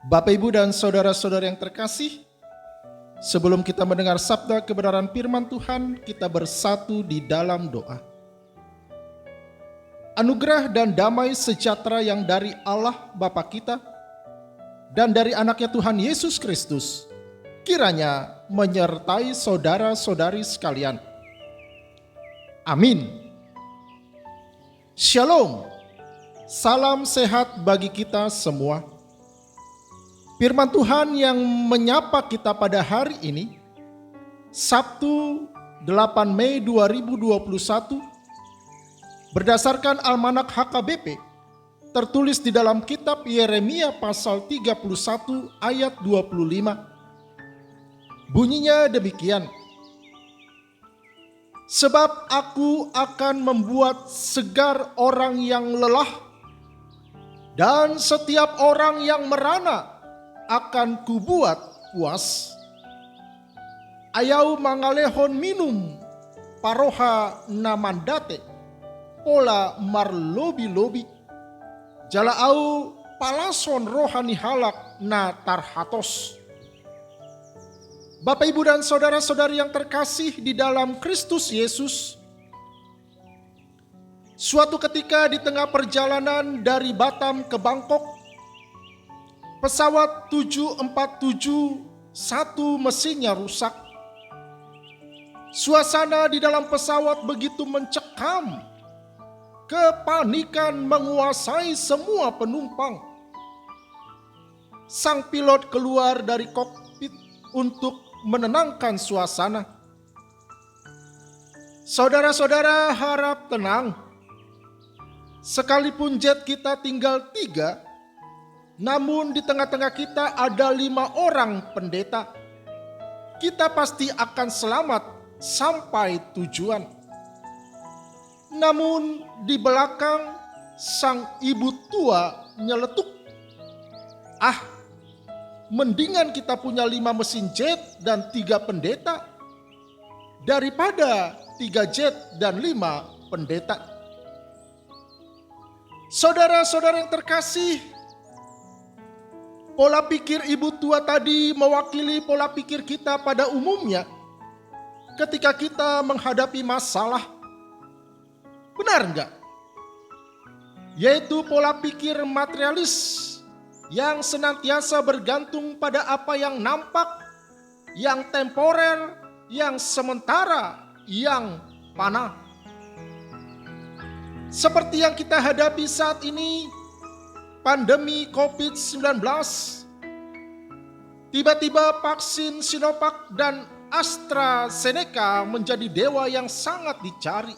Bapak, Ibu, dan saudara-saudara yang terkasih, sebelum kita mendengar sabda kebenaran firman Tuhan, kita bersatu di dalam doa. Anugerah dan damai sejahtera yang dari Allah Bapa kita dan dari anaknya Tuhan Yesus Kristus kiranya menyertai saudara-saudari sekalian. Amin. Shalom. Salam sehat bagi kita semua. Firman Tuhan yang menyapa kita pada hari ini, Sabtu 8 Mei 2021, berdasarkan Almanak HKBP, tertulis di dalam kitab Yeremia pasal 31 ayat 25. Bunyinya demikian, sebab aku akan membuat segar orang yang lelah, dan setiap orang yang merana akan kubuat puas. Ayau mangalehon minum paroha namandate pola marlobi-lobi jalaau palason rohani halak na tarhatos. Bapak, Ibu, dan saudara-saudari yang terkasih di dalam Kristus Yesus, suatu ketika di tengah perjalanan dari Batam ke Bangkok, pesawat 747 satu mesinnya rusak. Suasana di dalam pesawat begitu mencekam. Kepanikan menguasai semua penumpang. Sang pilot keluar dari kokpit untuk menenangkan suasana. Saudara-saudara harap tenang. Sekalipun jet kita tinggal 3, namun di tengah-tengah kita ada 5 orang pendeta. Kita pasti akan selamat sampai tujuan. Namun di belakang sang ibu tua nyeletuk, mendingan kita punya 5 mesin jet dan 3 pendeta daripada 3 jet dan 5 pendeta. Saudara-saudara yang terkasih, pola pikir ibu tua tadi mewakili pola pikir kita pada umumnya ketika kita menghadapi masalah. Benar enggak? Yaitu pola pikir materialis yang senantiasa bergantung pada apa yang nampak, yang temporer, yang sementara, yang fana. Seperti yang kita hadapi saat ini, pandemi COVID-19, tiba-tiba vaksin Sinovac dan AstraZeneca menjadi dewa yang sangat dicari.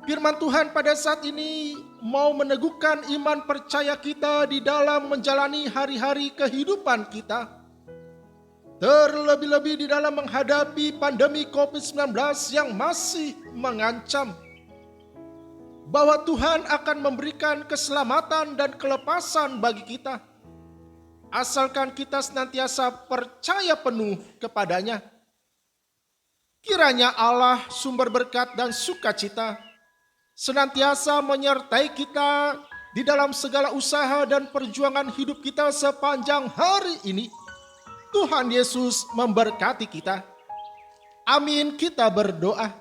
Firman Tuhan pada saat ini mau meneguhkan iman percaya kita di dalam menjalani hari-hari kehidupan kita. Terlebih-lebih di dalam menghadapi pandemi COVID-19 yang masih mengancam. Bahwa Tuhan akan memberikan keselamatan dan kelepasan bagi kita. Asalkan kita senantiasa percaya penuh kepadanya. Kiranya Allah sumber berkat dan sukacita senantiasa menyertai kita di dalam segala usaha dan perjuangan hidup kita sepanjang hari ini. Tuhan Yesus memberkati kita. Amin, kita berdoa.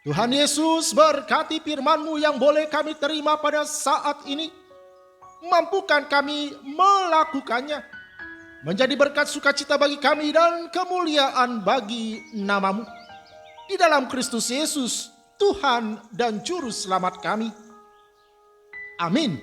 Tuhan Yesus, berkati firman-Mu yang boleh kami terima pada saat ini. Mampukan kami melakukannya. Menjadi berkat sukacita bagi kami dan kemuliaan bagi nama-Mu. Di dalam Kristus Yesus, Tuhan dan Juru Selamat kami. Amin.